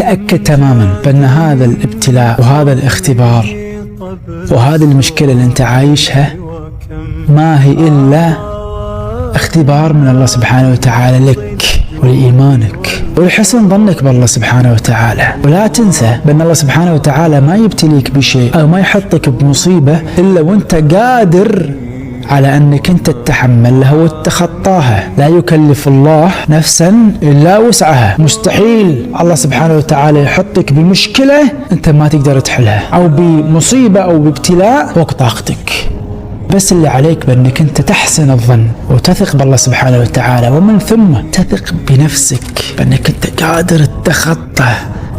تأكد تماما بأن هذا الابتلاء وهذا الاختبار وهذه المشكلة اللي أنت عايشها ما هي إلا اختبار من الله سبحانه وتعالى لك ولإيمانك ولحسن ظنك بالله سبحانه وتعالى. ولا تنسى بأن الله سبحانه وتعالى ما يبتليك بشيء أو ما يحطك بمصيبة إلا وأنت قادر على أنك أنت تتحملها وتتخطاها. لا يكلف الله نفسا إلا وسعها. مستحيل الله سبحانه وتعالى يحطك بمشكلة أنت ما تقدر تحلها أو بمصيبة أو بابتلاء فوق طاقتك. بس اللي عليك بأنك أنت تحسن الظن وتثق بالله سبحانه وتعالى، ومن ثم تثق بنفسك بأنك أنت قادر تتخطى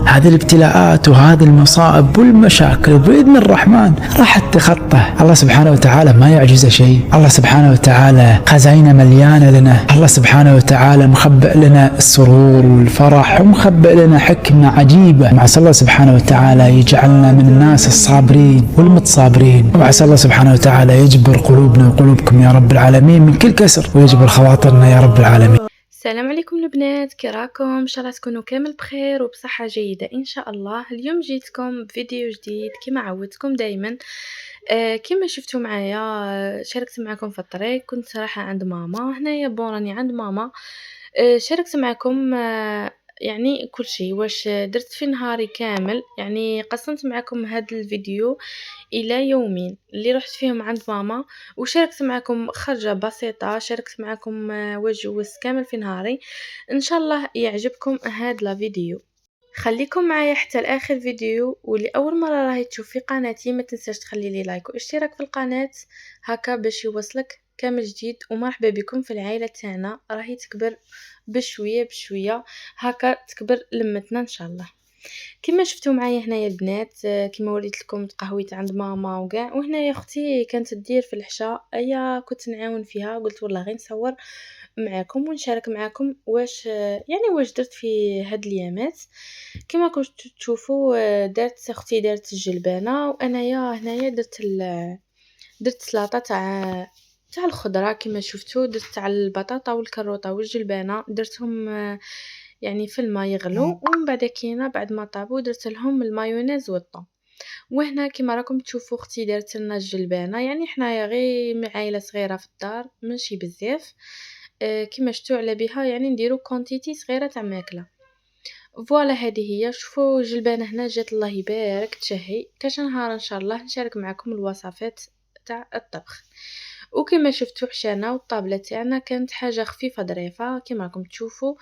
هذه الابتلاءات وهذه المصائب والمشاكل، وبإذن الرحمن راح تتخطى. الله سبحانه وتعالى ما يعجزه شيء. الله سبحانه وتعالى خزائنه مليانة لنا. الله سبحانه وتعالى مخبئ لنا السرور والفرح ومخبئ لنا حكمة عجيبة. وعسى الله سبحانه وتعالى يجعلنا من الناس الصابرين والمتصابرين، وعسى الله سبحانه وتعالى يجبر قلوبنا وقلوبكم يا رب العالمين من كل كسر، ويجبر خواطرنا يا رب العالمين. السلام عليكم البنات، كي راكم؟ ان شاء الله تكونوا كامل بخير وبصحه جيده ان شاء الله. اليوم جيتكم بفيديو جديد كما عودتكم دائما. كما شفتوا معايا شاركت معكم في الطريق. كنت صراحه عند ماما هنايا راني عند ماما. شاركت معكم يعني كل شيء واش درت في نهاري كامل. يعني قسمت معكم هذا الفيديو الى يومين اللي رحت فيهم عند ماما، وشاركت معكم خرجه بسيطه، شاركت معكم واش جوزت كامل في نهاري. ان شاء الله يعجبكم هذا الفيديو، خليكم معايا حتى لاخر فيديو. واللي اول مره راهي تشوف في قناتي ما تنساش تخلي لي لايك واشتراك في القناه هكا باش يوصلك كامل جديد. ومرحبا بكم في العائله تاعنا، راهي تكبر بشويه بشويه هكا، تكبر لمتنا ان شاء الله. كما شفتوا معايا هنايا البنات، كما وريت لكم تقهويت عند ماما وكاع. وهنايا اختي كانت تدير في العشاء، ايا كنت نعاون فيها. قلت والله غير نصور معاكم ونشارك معاكم واش يعني واش درت في هاد الايامات. كما كنتوا تشوفوا دارت اختي دارت الجلبانه، وانايا هنايا درت سلطه تاع الخضره. كما شفتوا درت تاع البطاطا والكروطه والجلبانه، درتهم يعني في الماء يغلو، ومن بعد كينا بعد ما طابوا درت لهم المايونيز والطون. وهنا كما راكم تشوفوا اختي دارت لنا الجلبانه. يعني حنايا غير عائله صغيره في الدار ماشي بزاف. كما شفتوا على بها يعني نديرو كونتيتي صغيره تاع ماكله. فوالا هذه هي. شوفوا الجلبانه هنا جات الله يبارك تشهي. كاش نهار ان شاء الله نشارك معكم الوصفات تاع الطبخ. وكما شفتوا حشانا والطابله تاعنا كانت حاجه خفيفه ظريفه. كما راكم تشوفوا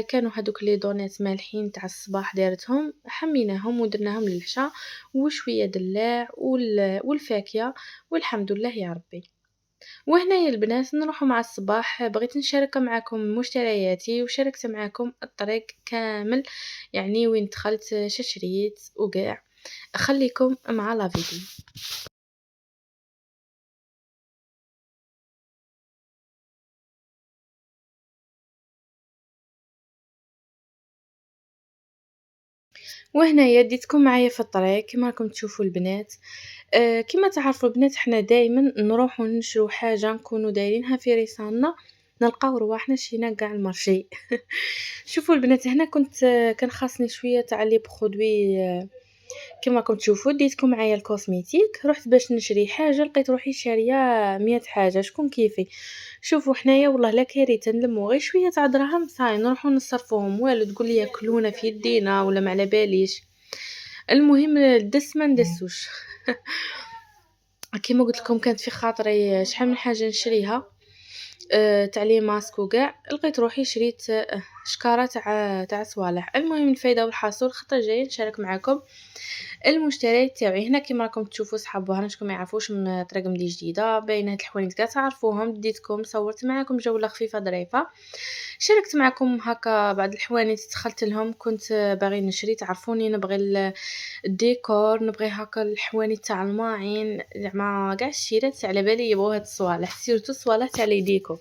كانوا هذوك لي دونيت مالحين تاع الصباح دارتهم، حميناهم ودرناهم للعشاء وشويه دلاع والفاكهه، والحمد لله يا ربي. وهنا يا البنات نروحوا مع الصباح. بغيت نشارك معكم مشترياتي وشاركت معكم الطريق كامل، يعني وين دخلت شريت وقاع. خليكم مع لا فيديو. وهنايا ديتكم معايا في الطريق كما راكم تشوفوا البنات. كما تعرفوا البنات حنا دائما نروحوا نشرو حاجه نكونوا دايرينها في رسالنا، نلقاو رواحنا شينا كاع المارشي. شوفوا البنات هنا كنت كان خاصني شويه تاع لي برودوي. كما راكم تشوفوا ديتكم معايا الكوزميتيك. رحت باش نشري حاجه لقيت روحي شاريه 100 حاجه. شكون كيفي؟ شوفوا حنايا والله لا كاريت نلمو غير شويه تاع دراهم صاي نروحوا نصرفوهم. والو تقول لي ياكلونا في يدينا ولا ما على باليش. المهم الدس ما ندسوش. كما قلت لكم كانت في خاطري شحال من حاجه نشريها تاع لي ماسك وكاع. لقيت روحي شريت شكاره تاع صوالح. المهم الفايده والحصول خطره جايه نشارك معكم المشتريات تاعي. هنا كما راكم تشوفوا صحابها هنا شكون ما يعرفوش من طريق مدي جديده باين هاد الحوانيت كاع تعرفوهم. ديتكم صورت معكم جوله خفيفه ظريفه، شاركت معكم هكا بعض الحوانيت دخلت لهم. كنت باغي نشري، تعرفوني نبغي الديكور، نبغي هكا الحوانيت تاع الماعين زعما كاع الشيرات على بالي يبغوا هاد الصوالح، سيرتو الصوالح تاع لي ديكو.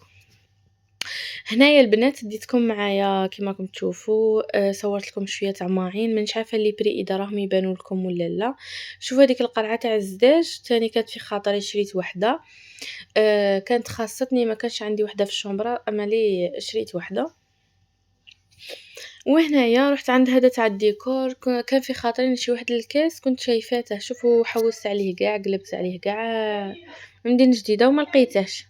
هنايا البنات ديتكم معايا كما راكم تشوفوا صورت لكم شويه تاع ماعين. مانيش عارفه لي بري اذا راهم يبانوا لكم ولا لا. شوفوا هذيك القرعه تاع الزداج ثاني كانت في خاطري شريت وحده. كانت خاصتني ما كانش عندي وحده في الشومبره، اما لي شريت وحده. وهنايا رحت عند هذا تاع الديكور، كان في خاطري نشري واحد الكاس كنت شايفاته، شوفوا حوست عليه كاع، قلبت عليه كاع من جديده وما لقيتهش.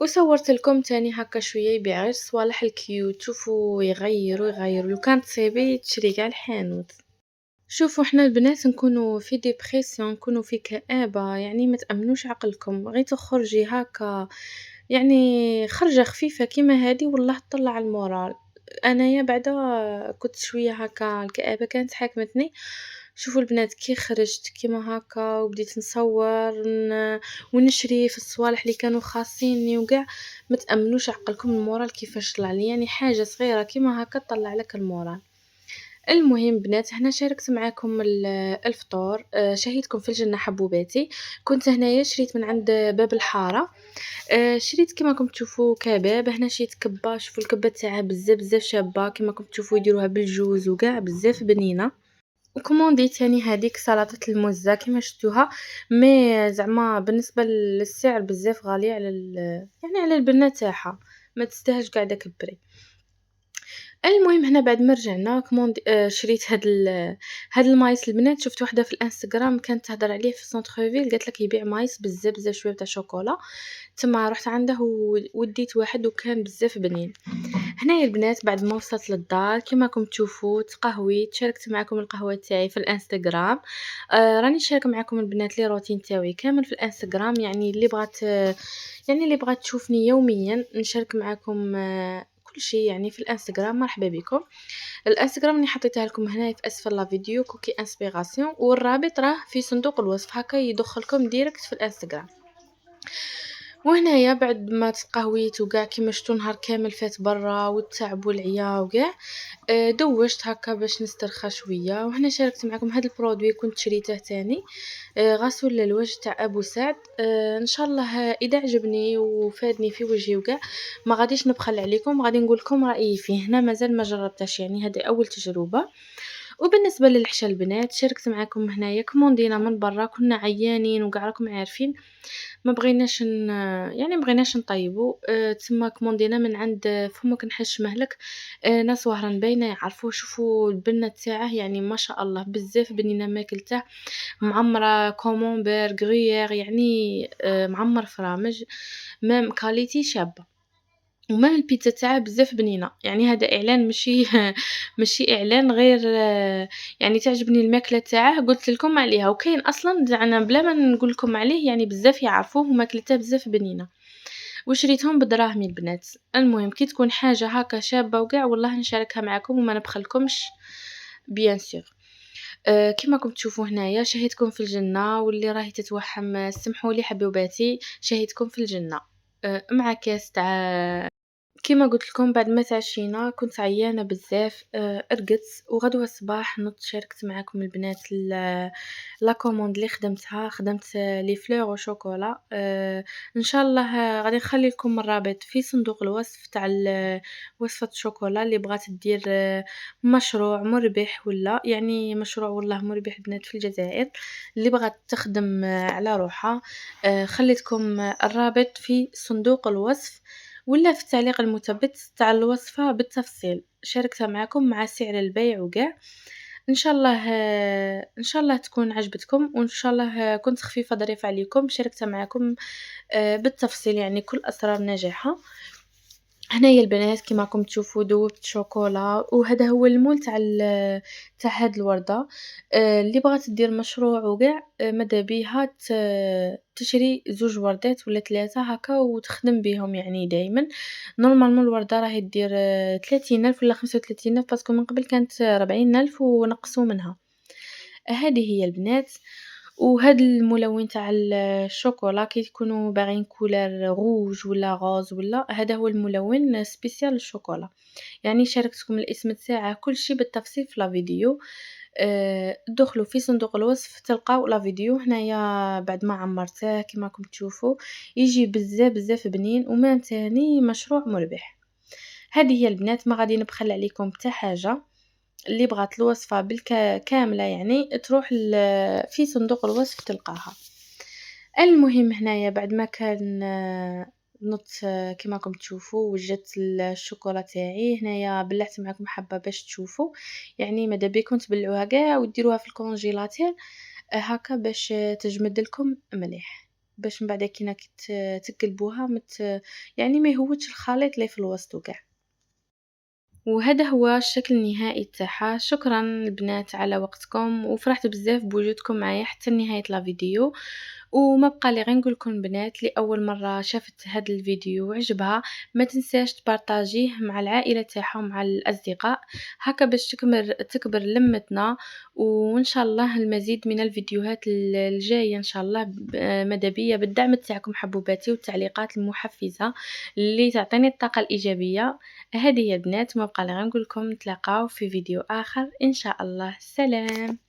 وصورت لكم تاني هكا شويه يبيع غير صوالح الكيوت، شوفوا يغيروا لو كانت تصيبي تشري كاع الحانوت. شوفوا احنا البنات نكونوا في ديبرسيون، نكونوا في كآبة، يعني ما تأمنوش عقلكم، غير تخرجي هكا يعني خرجة خفيفة كيما هذه والله تطلع المورال. انايا بعدا كنت شوية هكا الكآبة كانت حاكمتني. شوفوا البنات كي خرجت كيما هكا وبديت نصور ونشري في الصوالح اللي كانوا خاصيني وكاع، ما تأمنوش عقلكم المورال كيفاش طلع لي، يعني حاجة صغيرة كيما هكا تطلع لك المورال. المهم بنات هنا شاركت معاكم الفطور، شهيتكم في الجنة حبوباتي. كنت هنايا شريت من عند باب الحارة، شريت كيما راكم تشوفوا كباب. هنا شريت كبة، شوفوا الكبة تاعها بزاف شابة كيما راكم تشوفوا يديروها بالجوز وكاع بزاف بنينة. وكومونديت تاني هذيك سلطة الموزة كيما شفتوها، مي زعما بالنسبة للسعر بزاف غالية على يعني على البنة تاعها، ما تستاهلش قاع داك البري. المهم هنا بعد ما رجعنا شريت هاد المايس. البنات شفت وحده في الانستغرام كانت تهضر عليه في سونترفيل، قالت لك يبيع مايس بزاف شويه تاع شوكولا، تما رحت عنده وديت واحد وكان بزاف بنين. هنايا البنات بعد ما وصلت للدار كما راكم تشوفوا تقهويت، شاركت معكم القهوه تاعي في الانستغرام. راني شاركه معكم البنات لي روتين تاعي كامل في الانستغرام، يعني اللي بغات تشوفني يوميا نشارك معكم كل شيء يعني في الانستغرام. مرحبا بكم. الانستغرام اللي حطيتها لكم هنا في اسفل لا فيديو كوكي انسبيراسيون، والرابط راه في صندوق الوصف هكا يدخلكم ديريكت في الانستغرام. وهنايا بعد ما تقهويت وكاع كيما شفتوا نهار كامل فات برا والتعب والعيا وكاع، دوشت هكا باش نسترخى شويه. وهنا شاركت معكم هذا البرودوي كنت شريته تاني، غسول للوجه تاع ابو سعد. ان شاء الله اذا عجبني وفادني في وجهي وكاع ما غاديش نبخل عليكم، غادي نقول لكم رايي فيه. هنا مازال ما جربتش، يعني هذه اول تجربه. وبالنسبه للعشاء البنات شاركت معكم هنايا كوموندينا من برا، كنا عيانين وكاع راكم عارفين ما بغيناش يعني ما بغيناش نطيبوا، تما كوموندينا من عند فمك نحش مهلك، ناس وهران باينه يعرفوه. شوفوا البنه تاعه يعني ما شاء الله بزاف بنينه ماكلته، معمره كومونبير غريير يعني معمر فرامج، مام كاليتي شابه. وما البيتزا تاعها بزاف بنينه، يعني هذا اعلان ماشي ماشي اعلان غير، يعني تعجبني الماكله تاعه قلت لكم عليها، وكاين اصلا زعما بلا ما نقول لكم عليه يعني بزاف يعرفوه وماكلته بزاف بنينه. وشريتهم بدراهمي البنات. المهم كي تكون حاجه هكا شابه وكاع والله نشاركها معكم وما نبخلكمش بيان سور. كيما راكم تشوفوا هنايا شهيتكم في الجنه، واللي راهي تتوحم سمحوا لي حبيباتي شهيتكم في الجنه. مع كاس تاع كيما قلت لكم بعد ما تعشينا كنت عيانه بزاف، رقدت وغدوه الصباح نضت شاركت معكم البنات لا كوموند اللي خدمت لي فلور وشوكولا. ان شاء الله غادي نخلي لكم الرابط في صندوق الوصف تاع وصفه الشوكولا اللي بغات دير مشروع مربح، ولا يعني مشروع والله مربح بنات في الجزائر، اللي بغات تخدم على روحها. خليتكم الرابط في صندوق الوصف ولا في التعليق المثبت تاع الوصفة بالتفصيل، شاركتها معكم مع سعر البيع وكاع. ان شاء الله تكون عجبتكم، وان شاء الله كنت خفيفة ظريفة عليكم، شاركتها معكم بالتفصيل يعني كل اسرار نجاحها. هنايا البنات كيما راكم تشوفوا ذوبت شوكولا، وهذا هو المول تاع هاد الوردة. اللي بغات دير مشروع وكاع ماذا بيها تشري 2 وردات ولا 3 هكا وتخدم بيهم يعني دائما. نورمالمون الوردة راهي دير 30,000 ولا 35,000، باسكو من قبل كانت 40,000 ونقصوا منها. هذه هي البنات. وهاد الملون تاع الشوكولا كي تكونوا باغيين كولر روج ولا غوز ولا هذا هو الملون سبيسيال للشوكولا، يعني شاركتكم الاسم تاعه كل شيء بالتفصيل في لا فيديو. دخلوا في صندوق الوصف تلقاو لا فيديو. هنايا بعد ما عمرته كما راكم تشوفوا يجي بزاف بنين، وما تاني مشروع مربح. هذه هي البنات، ما غادي نبخل عليكم حتى حاجه. اللي بغات الوصفة كاملة يعني تروح في صندوق الوصف تلقاها. المهم هنايا بعد ما كان نط كيما راكم تشوفوا وجدت الشوكولا تاعي هنايا، بلعت معاكم حبة باش تشوفوا، يعني ماذا بيكم تبلعوها كاع وديروها في الكونجيلاتير هاكا باش تجمد لكم مليح، باش من بعد كي راكي تقلبوها يعني ما يهوتش الخليط اللي في الوسط وكاع. وهذا هو الشكل النهائي تاعها. شكرا البنات على وقتكم، وفرحت بزاف بوجودكم معايا حتى نهاية لا فيديو. وما بقى لي غير نقول لكم البنات اللي اول مره شافت هذا الفيديو وعجبها ما تنساش تبارطاجيه مع العائله تاعها ومع الاصدقاء، هكا باش تكبر لمتنا. وان شاء الله المزيد من الفيديوهات الجايه ان شاء الله ماذا بيا بالدعم تاعكم حبوباتي والتعليقات المحفزه اللي تعطيني الطاقه الايجابيه. هذه يا بنات، ما بقى لي غير نقول لكم نتلاقاو في فيديو اخر ان شاء الله. سلام.